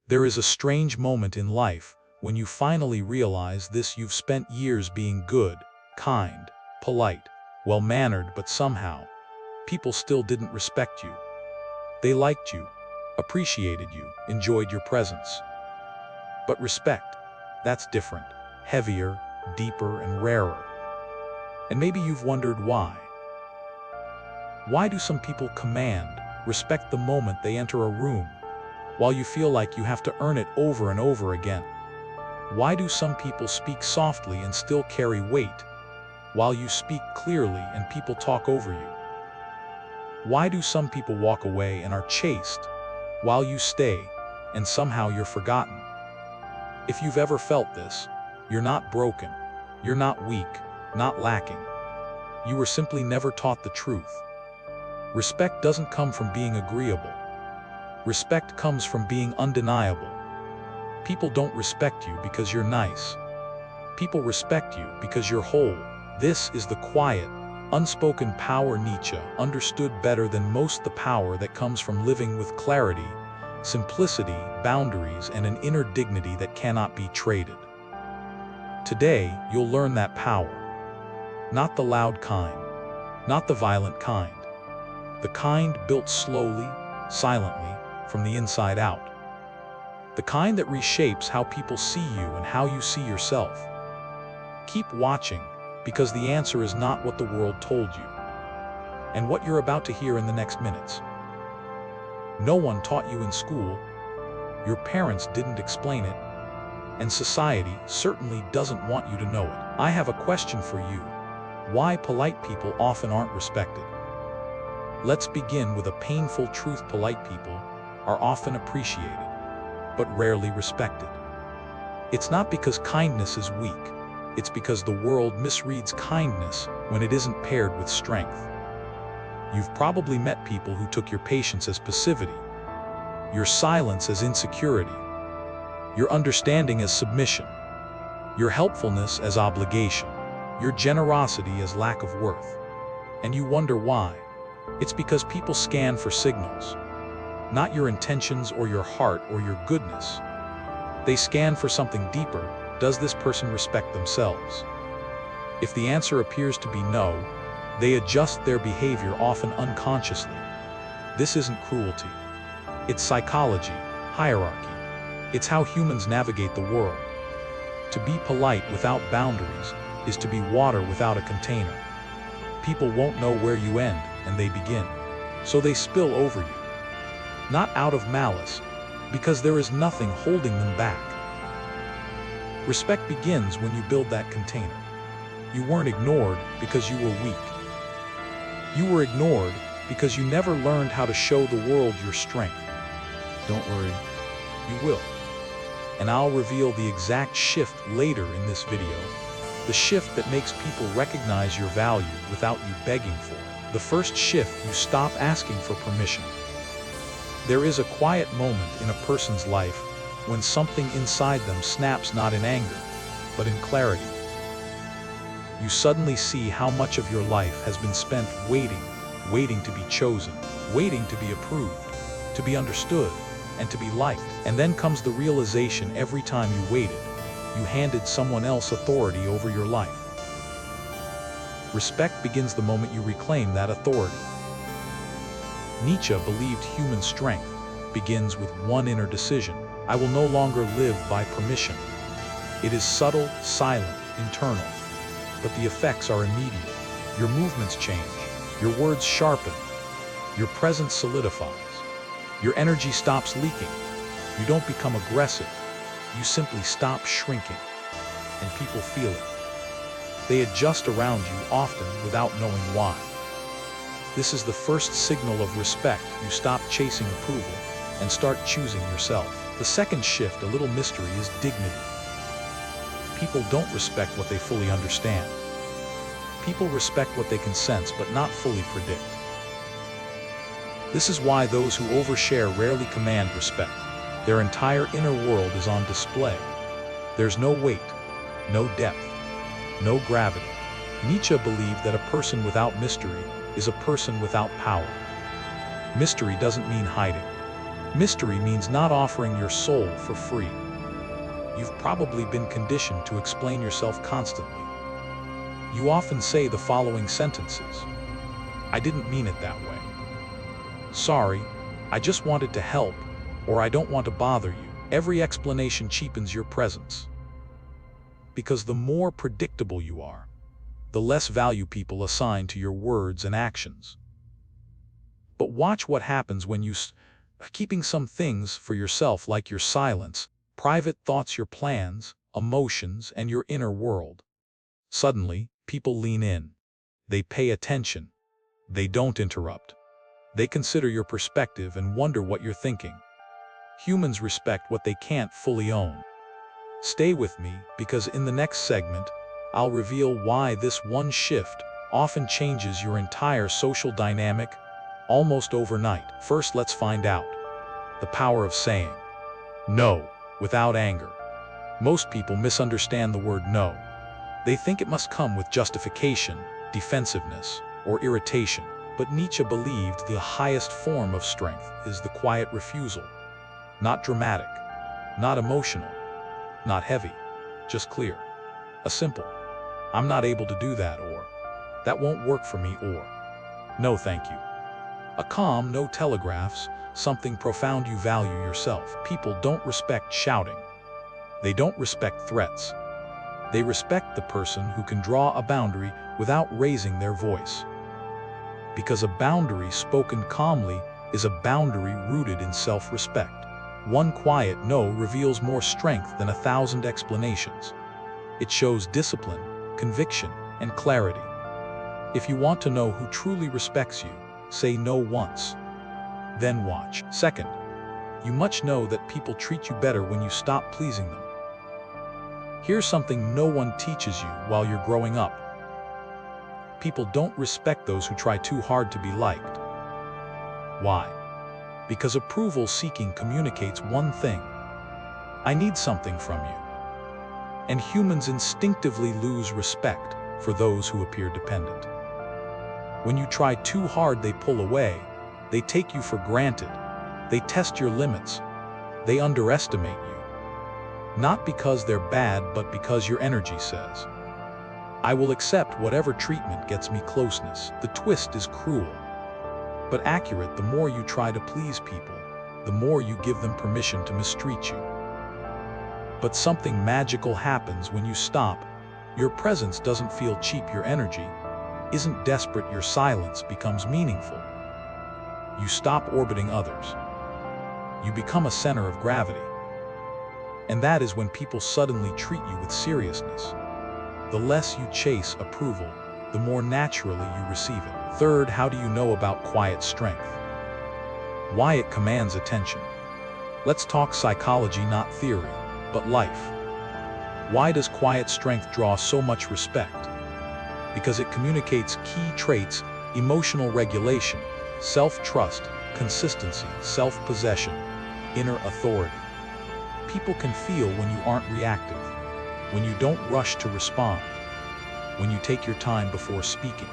There is a strange moment in life when you finally realize this: you've spent years being good, kind, polite, well-mannered, but somehow, people still didn't respect you. They liked you, appreciated you, enjoyed your presence. But respect, that's different, heavier, deeper, and rarer. And maybe you've wondered why. Why do some people command respect the moment they enter a room, while you feel like you have to earn it over and over again? Why do some people speak softly and still carry weight, while you speak clearly and people talk over you? Why do some people walk away and are chaste, while you stay, and somehow you're forgotten? If you've ever felt this, you're not broken, you're not weak, not lacking. You were simply never taught the truth. Respect doesn't come from being agreeable. Respect comes from being undeniable. People don't respect you because you're nice. People respect you because you're whole. This is the quiet, unspoken power Nietzsche understood better than most: the power that comes from living with clarity, simplicity, boundaries, and an inner dignity that cannot be traded. Today, you'll learn that power. Not the loud kind, not the violent kind. The kind built slowly, silently, from the inside out. The kind that reshapes how people see you and how you see yourself. Keep watching, because the answer is not what the world told you, and what you're about to hear in the next minutes. No one taught you in school, your parents didn't explain it, and society certainly doesn't want you to know it. I have a question for you. Why polite people often aren't respected? Let's begin with a painful truth: polite people are often appreciated, but rarely respected. It's not because kindness is weak, it's because the world misreads kindness when it isn't paired with strength. You've probably met people who took your patience as passivity, your silence as insecurity, your understanding as submission, your helpfulness as obligation, your generosity as lack of worth. And you wonder why. It's because people scan for signals, not your intentions or your heart or your goodness. They scan for something deeper. Does this person respect themselves? If the answer appears to be no, they adjust their behavior, often unconsciously. This isn't cruelty. It's psychology, hierarchy. It's how humans navigate the world. To be polite without boundaries is to be water without a container. People won't know where you end and they begin, so they spill over you. Not out of malice, because there is nothing holding them back. Respect begins when you build that container. You weren't ignored because you were weak. You were ignored because you never learned how to show the world your strength. Don't worry, you will. And I'll reveal the exact shift later in this video. The shift that makes people recognize your value without you begging for it. The first shift: you stop asking for permission. There is a quiet moment in a person's life when something inside them snaps, not in anger, but in clarity. You suddenly see how much of your life has been spent waiting to be chosen, waiting to be approved, to be understood, and to be liked. And then comes the realization: every time you waited, you handed someone else authority over your life. Respect begins the moment you reclaim that authority. Nietzsche believed human strength begins with one inner decision: I will no longer live by permission. It is subtle, silent, internal, but the effects are immediate. Your movements change, your words sharpen, your presence solidifies, your energy stops leaking. You don't become aggressive, you simply stop shrinking, and people feel it. They adjust around you, often without knowing why. This is the first signal of respect. You stop chasing approval and start choosing yourself. The second shift, a little mystery, is dignity. People don't respect what they fully understand. People respect what they can sense but not fully predict. This is why those who overshare rarely command respect. Their entire inner world is on display. There's no weight, no depth, no gravity. Nietzsche believed that a person without mystery is a person without power. Mystery doesn't mean hiding. Mystery means not offering your soul for free. You've probably been conditioned to explain yourself constantly. You often say the following sentences: "I didn't mean it that way." "Sorry, I just wanted to help," or "I don't want to bother you." Every explanation cheapens your presence. Because the more predictable you are, the less value people assign to your words and actions. But watch what happens when you keeping some things for yourself, like your silence, private thoughts, your plans, emotions, and your inner world. Suddenly, people lean in. They pay attention. They don't interrupt. They consider your perspective and wonder what you're thinking. Humans respect what they can't fully own. Stay with me, because in the next segment, I'll reveal why this one shift often changes your entire social dynamic almost overnight. First, let's find out the power of saying no without anger. Most people misunderstand the word no. They think it must come with justification, defensiveness, or irritation. But Nietzsche believed the highest form of strength is the quiet refusal. Not dramatic, not emotional, not heavy, just clear. A simple, "I'm not able to do that," or "that won't work for me," or "no thank you." A calm no telegraphs something profound: you value yourself. People don't respect shouting. They don't respect threats. They respect the person who can draw a boundary without raising their voice. Because a boundary spoken calmly is a boundary rooted in self-respect. One quiet no reveals more strength than 1,000 explanations. It shows discipline, conviction, and clarity. If you want to know who truly respects you, say no once. Then watch. Second, you must know that people treat you better when you stop pleasing them. Here's something no one teaches you while you're growing up. People don't respect those who try too hard to be liked. Why? Because approval-seeking communicates one thing: I need something from you. And humans instinctively lose respect for those who appear dependent. When you try too hard, they pull away. They take you for granted. They test your limits. They underestimate you. Not because they're bad, but because your energy says, "I will accept whatever treatment gets me closeness." The twist is cruel, but accurate. The more you try to please people, the more you give them permission to mistreat you. But something magical happens when you stop. Your presence doesn't feel cheap. Your energy isn't desperate. Your silence becomes meaningful. You stop orbiting others. You become a center of gravity. And that is when people suddenly treat you with seriousness. The less you chase approval, the more naturally you receive it. Third, how do you know about quiet strength? Why it commands attention. Let's talk psychology, not theory, but life. Why does quiet strength draw so much respect? Because it communicates key traits: emotional regulation, self-trust, consistency, self-possession, inner authority. People can feel when you aren't reactive, when you don't rush to respond, when you take your time before speaking,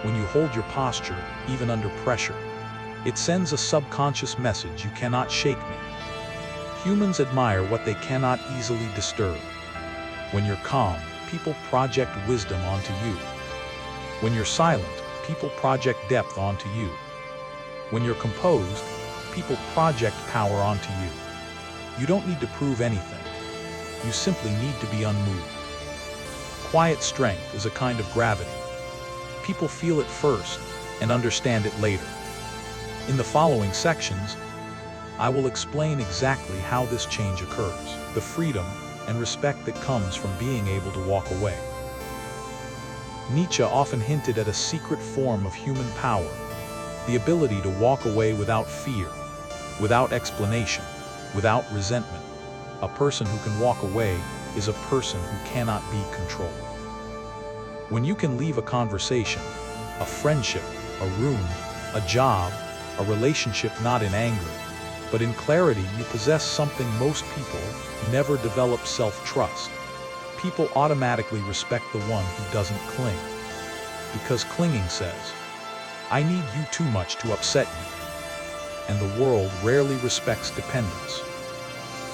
when you hold your posture even under pressure. It sends a subconscious message: you cannot shake me. Humans admire what they cannot easily disturb. When you're calm, people project wisdom onto you. When you're silent, people project depth onto you. When you're composed, people project power onto you. You don't need to prove anything. You simply need to be unmoved. Quiet strength is a kind of gravity. People feel it first and understand it later. In the following sections, I will explain exactly how this change occurs, the freedom and respect that comes from being able to walk away. Nietzsche often hinted at a secret form of human power, the ability to walk away without fear, without explanation, without resentment. A person who can walk away is a person who cannot be controlled. When you can leave a conversation, a friendship, a room, a job, a relationship, not in anger, but in clarity, you possess something most people never develop: self-trust. People automatically respect the one who doesn't cling. Because clinging says, "I need you too much to upset you." and the world rarely respects dependence.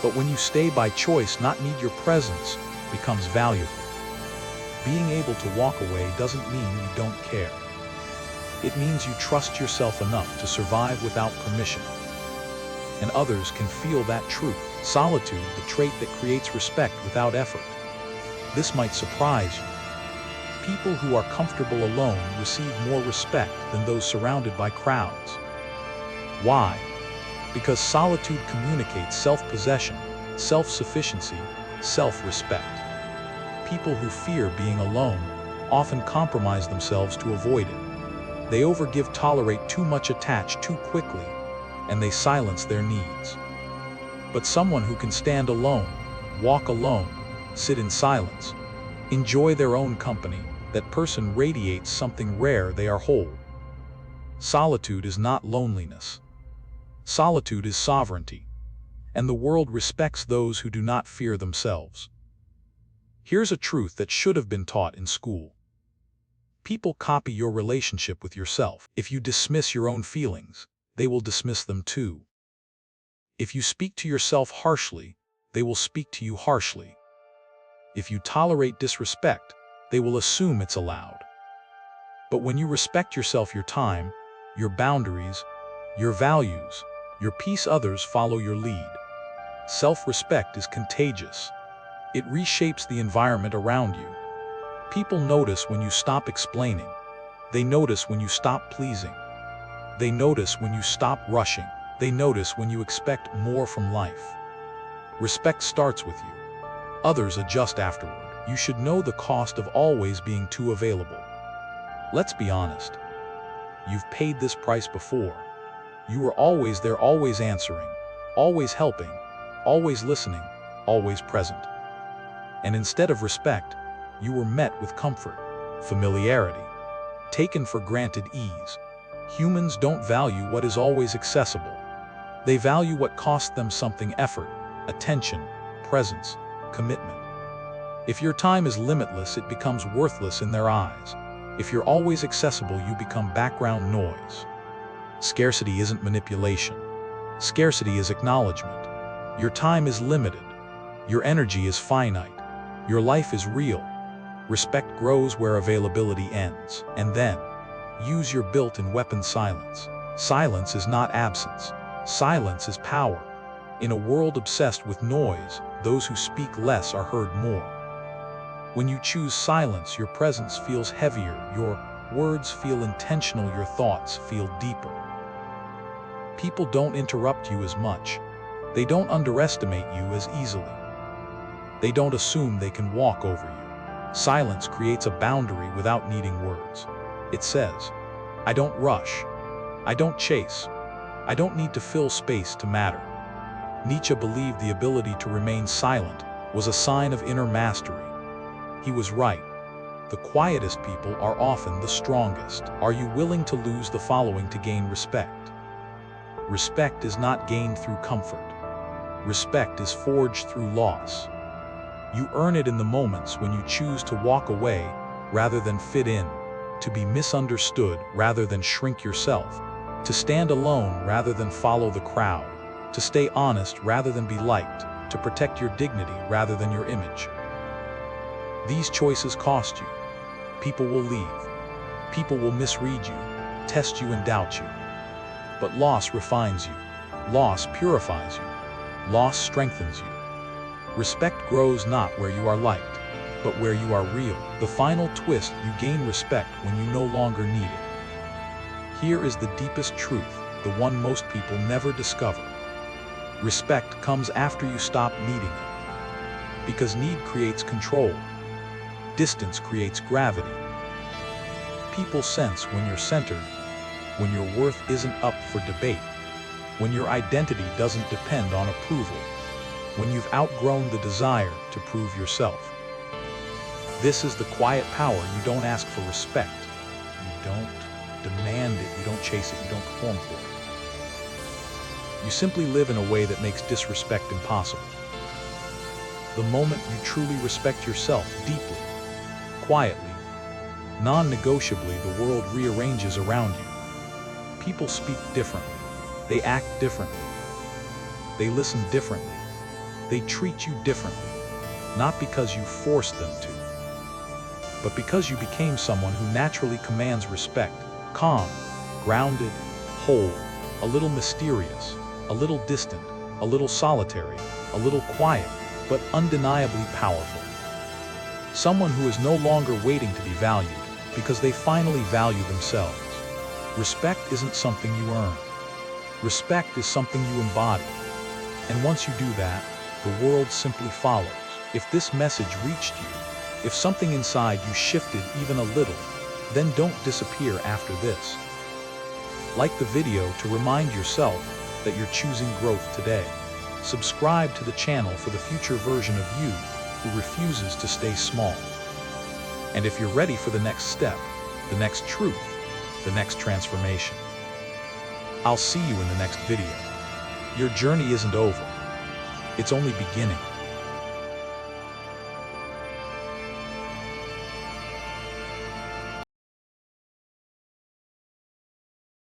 But when you stay by choice, not need your presence, becomes valuable. Being able to walk away doesn't mean you don't care. It means you trust yourself enough to survive without permission. And others can feel that truth. Solitude, the trait that creates respect without effort. This might surprise you. People who are comfortable alone receive more respect than those surrounded by crowds. Why? Because solitude communicates self-possession, self-sufficiency, self-respect. People who fear being alone often compromise themselves to avoid it. They overgive, tolerate too much, attach too quickly, and they silence their needs. But someone who can stand alone, walk alone, sit in silence, enjoy their own company, that person radiates something rare. They are whole. Solitude is not loneliness. Solitude is sovereignty, and the world respects those who do not fear themselves. Here's a truth that should have been taught in school. People copy your relationship with yourself. If you dismiss your own feelings, they will dismiss them too. If you speak to yourself harshly, they will speak to you harshly. If you tolerate disrespect, they will assume it's allowed. But when you respect yourself, your time, your boundaries, your values, your peace, others follow your lead. Self-respect is contagious. It reshapes the environment around you. People notice when you stop explaining. They notice when you stop pleasing. They notice when you stop rushing. They notice when you expect more from life. Respect starts with you. Others adjust afterward. You should know the cost of always being too available. Let's be honest. You've paid this price before. You were always there, always answering, always helping, always listening, always present. And instead of respect, you were met with comfort, familiarity, taken for granted ease. Humans don't value what is always accessible. They value what costs them something: effort, attention, presence, commitment. If your time is limitless, it becomes worthless in their eyes. If you're always accessible, you become background noise. Scarcity isn't manipulation. Scarcity is acknowledgement. Your time is limited. Your energy is finite. Your life is real. Respect grows where availability ends. And then, use your built-in weapon: silence. Silence is not absence. Silence is power. In a world obsessed with noise, those who speak less are heard more. When you choose silence, your presence feels heavier, your words feel intentional, your thoughts feel deeper. People don't interrupt you as much. They don't underestimate you as easily. They don't assume they can walk over you. Silence creates a boundary without needing words. It says, I don't rush. I don't chase. I don't need to fill space to matter. Nietzsche believed the ability to remain silent was a sign of inner mastery. He was right. The quietest people are often the strongest. Are you willing to lose the following to gain respect? Respect is not gained through comfort. Respect is forged through loss. You earn it in the moments when you choose to walk away rather than fit in, to be misunderstood rather than shrink yourself, to stand alone rather than follow the crowd, to stay honest rather than be liked, to protect your dignity rather than your image. These choices cost you. People will leave. People will misread you, test you and doubt you. But loss refines you. Loss purifies you. Loss strengthens you. Respect grows not where you are liked, but where you are real. The final twist: you gain respect when you no longer need it. Here is the deepest truth, the one most people never discover. Respect comes after you stop needing it. Because need creates control. Distance creates gravity. People sense when you're centered, when your worth isn't up for debate, when your identity doesn't depend on approval, when you've outgrown the desire to prove yourself. This is the quiet power. You don't ask for respect. You don't demand it. You don't chase it. You don't perform for it. You simply live in a way that makes disrespect impossible. The moment you truly respect yourself deeply, quietly, non-negotiably, the world rearranges around you. People speak differently. They act differently. They listen differently. They treat you differently. Not because you forced them to, but because you became someone who naturally commands respect. Calm, grounded, whole, a little mysterious, a little distant, a little solitary, a little quiet, but undeniably powerful. Someone who is no longer waiting to be valued, because they finally value themselves. Respect isn't something you earn. Respect is something you embody. And once you do that, the world simply follows. If this message reached you, if something inside you shifted even a little, then don't disappear after this. Like the video to remind yourself that you're choosing growth today. Subscribe to the channel for the future version of you who refuses to stay small. And if you're ready for the next step, the next truth, the next transformation, I'll see you in the next video. Your journey isn't over. It's only beginning.